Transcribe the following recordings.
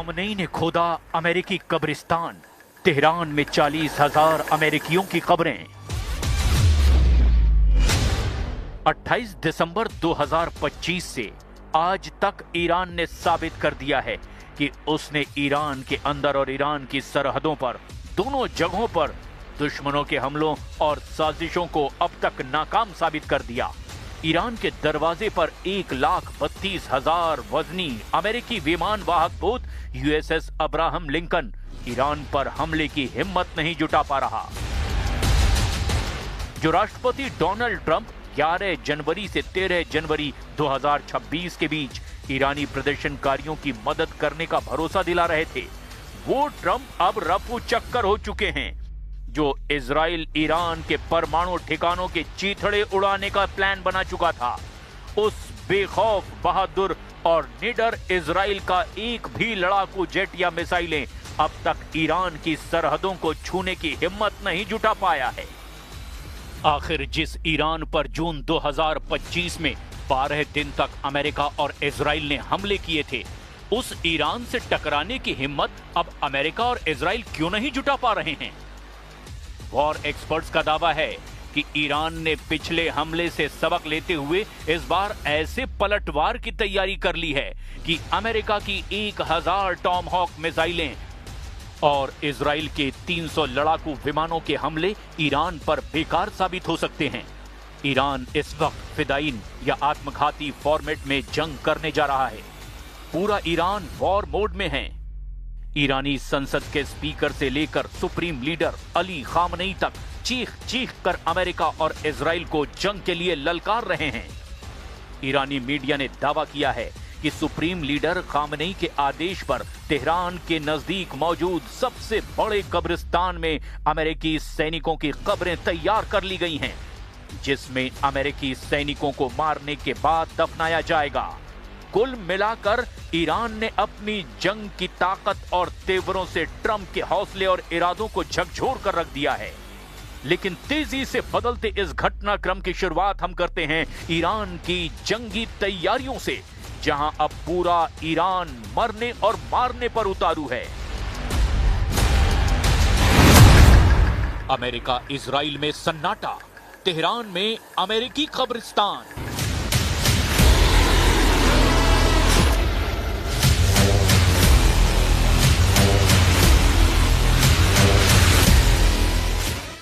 Khamenei ने खोदा अमेरिकी कब्रिस्तान, तेहरान में 40,000 अमेरिकियों की कब्रें। 28 दिसंबर 2025 से आज तक ईरान ने साबित कर दिया है कि उसने ईरान के अंदर और ईरान की सरहदों पर दोनों जगहों पर दुश्मनों के हमलों और साजिशों को अब तक नाकाम साबित कर दिया। ईरान के दरवाजे पर 1,32,000 वजनी अमेरिकी विमान वाहक पोत यूएसएस अब्राहम लिंकन ईरान पर हमले की हिम्मत नहीं जुटा पा रहा। जो राष्ट्रपति डोनाल्ड ट्रंप 11 जनवरी से 13 जनवरी 2026 के बीच ईरानी प्रदर्शनकारियों की मदद करने का भरोसा दिला रहे थे, वो ट्रंप अब रफू चक्कर हो चुके हैं। जो इजराइल ईरान के परमाणु ठिकानों के चीथड़े उड़ाने का प्लान बना चुका था, उस बेखौफ, बहादुर और निडर इजराइल का एक भी लड़ाकू जेट या मिसाइलें अब तक ईरान की सरहदों को छूने की हिम्मत नहीं जुटा पाया है। आखिर जिस ईरान पर जून 2025 में 12 दिन तक अमेरिका और इजराइल ने हमले किए थे, उस ईरान से टकराने की हिम्मत अब अमेरिका और इजराइल क्यों नहीं जुटा पा रहे हैं? वॉर एक्सपर्ट्स का दावा है कि ईरान ने पिछले हमले से सबक लेते हुए इस बार ऐसे पलटवार की तैयारी कर ली है कि अमेरिका की 1000 टॉमहॉक मिसाइलें और इजराइल के 300 लड़ाकू विमानों के हमले ईरान पर बेकार साबित हो सकते हैं। ईरान इस वक्त फिदाइन या आत्मघाती फॉर्मेट में जंग करने जा रहा है। पूरा ईरान वॉर मोड में है। ईरानी संसद के स्पीकर से लेकर सुप्रीम लीडर अली खामनेई तक चीख चीख कर अमेरिका और इजराइल को जंग के लिए ललकार रहे हैं। ईरानी मीडिया ने दावा किया है कि सुप्रीम लीडर खामनेई के आदेश पर तेहरान के नजदीक मौजूद सबसे बड़े कब्रिस्तान में अमेरिकी सैनिकों की कब्रें तैयार कर ली गई हैं, जिसमें अमेरिकी सैनिकों को मारने के बाद दफनाया जाएगा। कुल मिलाकर ईरान ने अपनी जंग की ताकत और तेवरों से ट्रंप के हौसले और इरादों को झकझोर कर रख दिया है। लेकिन तेजी से बदलते इस घटनाक्रम की शुरुआत हम करते हैं ईरान की जंगी तैयारियों से, जहां अब पूरा ईरान मरने और मारने पर उतारू है। अमेरिका इजराइल में सन्नाटा, तेहरान में अमेरिकी कब्रिस्तान।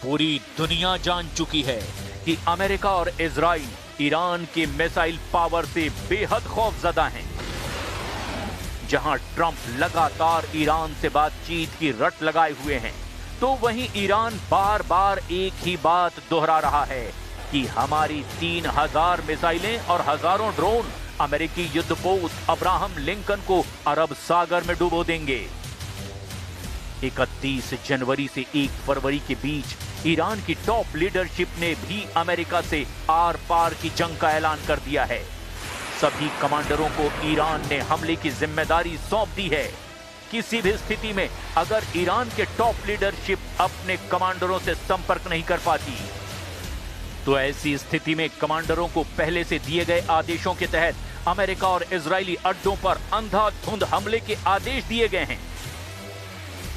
पूरी दुनिया जान चुकी है कि अमेरिका और इजराइल ईरान के मिसाइल पावर से बेहद खौफजदा हैं। जहां ट्रंप लगातार ईरान से बातचीत की रट लगाए हुए हैं, तो वहीं ईरान बार बार एक ही बात दोहरा रहा है कि हमारी 3000 मिसाइलें और हजारों ड्रोन अमेरिकी युद्धपोत अब्राहम लिंकन को अरब सागर में डुबो देंगे। 31 जनवरी से 1 फरवरी के बीच ईरान की टॉप लीडरशिप ने भी अमेरिका से आर पार की जंग का ऐलान कर दिया है। सभी कमांडरों को ईरान ने हमले की जिम्मेदारी सौंप दी है। किसी भी स्थिति में अगर ईरान के टॉप लीडरशिप अपने कमांडरों से संपर्क नहीं कर पाती, तो ऐसी स्थिति में कमांडरों को पहले से दिए गए आदेशों के तहत अमेरिका और इजरायली अड्डों पर अंधाधुंध हमले के आदेश दिए गए हैं।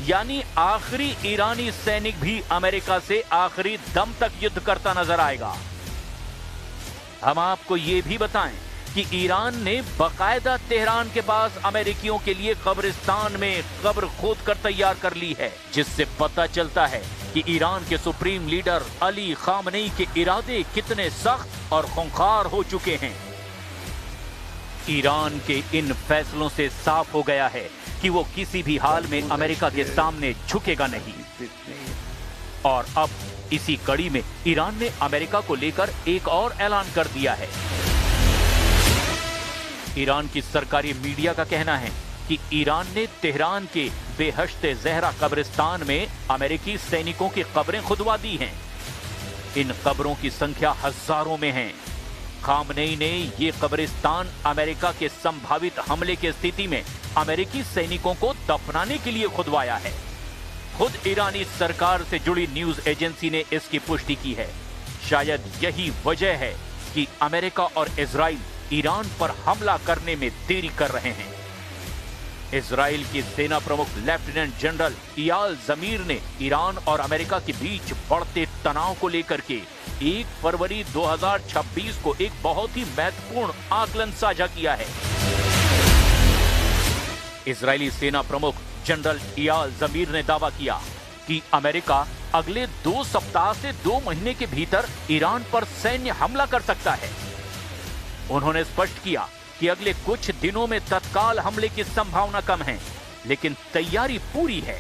यानी आखिरी ईरानी सैनिक भी अमेरिका से आखिरी दम तक युद्ध करता नजर आएगा। हम आपको यह भी बताएं कि ईरान ने बाकायदा तेहरान के पास अमेरिकियों के लिए कब्रिस्तान में कब्र खोद कर तैयार कर ली है, जिससे पता चलता है कि ईरान के सुप्रीम लीडर अली खामनेई के इरादे कितने सख्त और खूंखार हो चुके हैं। ईरान के इन फैसलों से साफ हो गया है कि वो किसी भी हाल में अमेरिका के सामने झुकेगा नहीं। और अब इसी कड़ी में ईरान ने अमेरिका को लेकर एक और ऐलान कर दिया है। ईरान की सरकारी मीडिया का कहना है कि ईरान ने तेहरान के बेहश्ते ज़हरा कब्रिस्तान में अमेरिकी सैनिकों की कब्रें खुदवा दी हैं। इन कब्रों की संख्या हजारों में है। खामनेई ने ये कब्रिस्तान अमेरिका के संभावित हमले की स्थिति में अमेरिकी सैनिकों को दफनाने के लिए खुदवाया है। खुद ईरानी सरकार से जुड़ी न्यूज एजेंसी ने इसकी पुष्टि की है। शायद यही वजह है कि अमेरिका और इजराइल ईरान पर हमला करने में देरी कर रहे हैं। इजराइल की सेना प्रमुख लेफ्टिनेंट जनरल इयाल जमीर ने ईरान और अमेरिका के बीच बढ़ते तनाव को लेकर के 1 फरवरी 2026 को एक बहुत ही महत्वपूर्ण आकलन साझा किया है। इजरायली सेना प्रमुख जनरल इयाल जमीर ने दावा किया कि अमेरिका अगले 2 सप्ताह से 2 महीने के भीतर ईरान पर सैन्य हमला कर सकता है। उन्होंने स्पष्ट किया कि अगले कुछ दिनों में तत्काल हमले की संभावना कम है, लेकिन तैयारी पूरी है।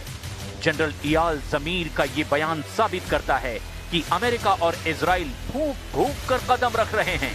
जनरल इयाल जमीर का ये बयान साबित करता है कि अमेरिका और इजराइल फूंक फूंक कर कदम रख रहे हैं।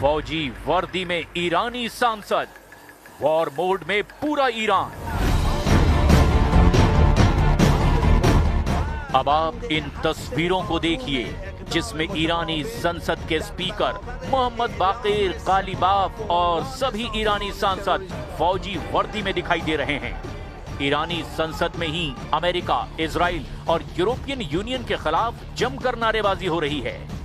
फौजी वर्दी में ईरानी सांसद, वॉर मोड में पूरा ईरान। अब आप इन तस्वीरों को देखिए जिसमें ईरानी संसद के स्पीकर मोहम्मद बाकिर कालीबाफ और सभी ईरानी सांसद फौजी वर्दी में दिखाई दे रहे हैं। ईरानी संसद में ही अमेरिका, इजराइल और यूरोपियन यूनियन के खिलाफ जमकर नारेबाजी हो रही है।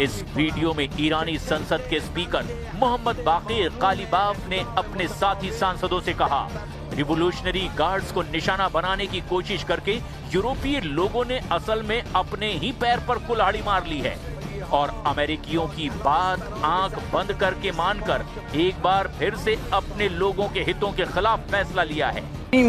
इस वीडियो में ईरानी संसद के स्पीकर मोहम्मद बाकिर कालीबाफ ने अपने साथी सांसदों से कहा, रिवोल्यूशनरी गार्ड्स को निशाना बनाने की कोशिश करके यूरोपीय लोगों ने असल में अपने ही पैर पर कुल्हाड़ी मार ली है और अमेरिकियों की बात आंख बंद करके मानकर एक बार फिर से अपने लोगों के हितों के खिलाफ फैसला लिया है।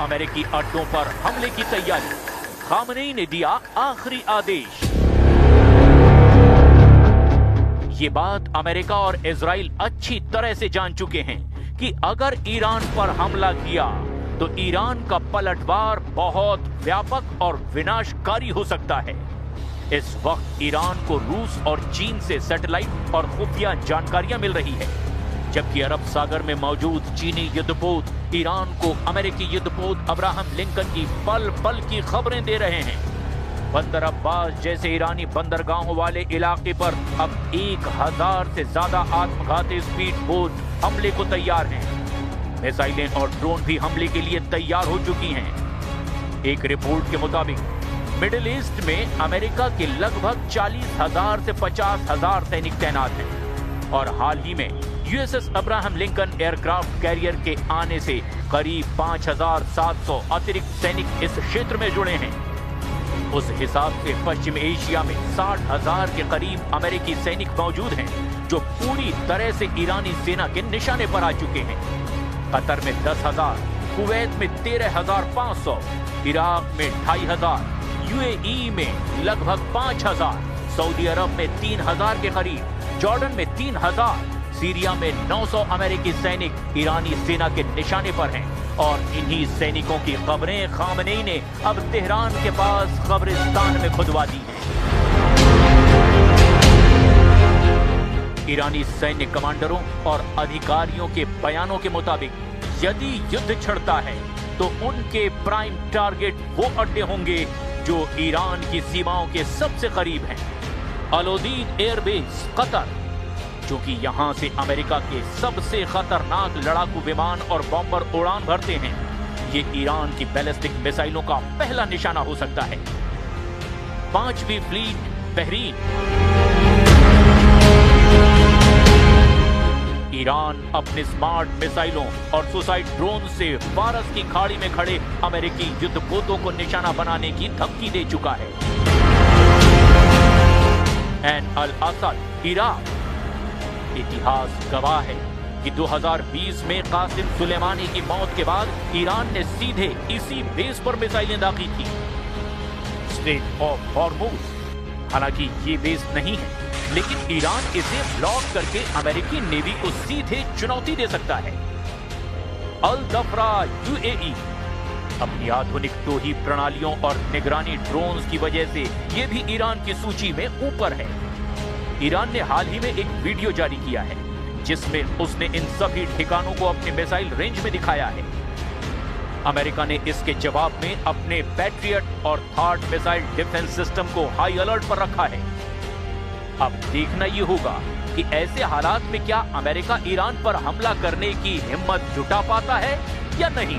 अमेरिकी अड्डों पर हमले की तैयारी, खामनेई ने दिया आखिरी आदेश। ये बात अमेरिका और इजराइल अच्छी तरह से जान चुके हैं कि अगर ईरान पर हमला किया तो ईरान का पलटवार बहुत व्यापक और विनाशकारी हो सकता है। इस वक्त ईरान को रूस और चीन से सैटेलाइट और खुफिया जानकारियां मिल रही है, जबकि अरब सागर में मौजूद चीनी युद्धपोत ईरान को अमेरिकी युद्धपोत अब्राहम लिंकन की पल पल की खबरें दे रहे हैं। बंदर अब्बास जैसे ईरानी बंदरगाहों वाले इलाके पर अब 1000 से ज्यादा आत्मघाती स्पीड बोट हमले को तैयार हैं। मिसाइलें और ड्रोन भी हमले के लिए तैयार हो चुकी हैं। एक रिपोर्ट के मुताबिक मिडिल ईस्ट में अमेरिका के लगभग 40,000 से 50,000 सैनिक तैनात हैं और हाल ही में USS Abraham Lincoln aircraft carrier के आने से करीब 5,700 अतिरिक्त सैनिक इस क्षेत्र में जुड़े हैं। उस हिसाब से पश्चिम एशिया में 60,000 के करीब अमेरिकी सैनिक मौजूद हैं जो पूरी तरह से ईरानी सेना के निशाने पर आ चुके हैं। कतर में 10,000, कुवैत में 13,500, इराक में 2,500, यूएई में लगभग 5,000, सऊदी अरब में 3,000 के करीब, जॉर्डन में 3,000, सीरिया में 900 अमेरिकी सैनिक ईरानी सेना के निशाने पर हैं और इन्हीं सैनिकों की खबरें खामनेई ने अब तेहरान के पास कब्रिस्तान में खुदवा दी हैं। ईरानी सैन्य कमांडरों और अधिकारियों के बयानों के मुताबिक यदि युद्ध छिड़ता है तो उनके प्राइम टारगेट वो अड्डे होंगे जो ईरान की सीमाओं के सबसे करीब हैं। अल-उदीद एयरबेस कतर, जो कि यहां से अमेरिका के सबसे खतरनाक लड़ाकू विमान और बॉम्बर उड़ान भरते हैं, ये ईरान की बैलिस्टिक मिसाइलों का पहला निशाना हो सकता है। 5वीं फ्लीट बहरीन, ईरान अपने स्मार्ट मिसाइलों और सुसाइड ड्रोन से फारस की खाड़ी में खड़े अमेरिकी युद्धपोतों को निशाना बनाने की धमकी दे चुका है। ऐन अल असद इराक, इतिहास गवाह है कि 2020 में कासिम सुलेमानी की मौत के बाद ईरान ने सीधे इसी बेस पर मिसाइलें दागी थी। स्ट्रेट ऑफ हॉर्मुज, हालांकि ये बेस नहीं है, लेकिन ईरान इसे ब्लॉक करके अमेरिकी नेवी को सीधे चुनौती दे सकता है। अल दफरा यूएई। अपनी आधुनिक तोही प्रणालियों और निगरानी ड्रोन्स की वजह से ये भी ईरान की सूची में ऊपर है। ईरान ने हाल ही में एक वीडियो जारी किया है जिसमें उसने इन सभी ठिकानों को अपने मिसाइल रेंज में दिखाया है। अमेरिका ने इसके जवाब में अपने पैट्रियट और थार्ड मिसाइल डिफेंस सिस्टम को हाई अलर्ट पर रखा है। अब देखना यह होगा कि ऐसे हालात में क्या अमेरिका ईरान पर हमला करने की हिम्मत जुटा पाता है या नहीं।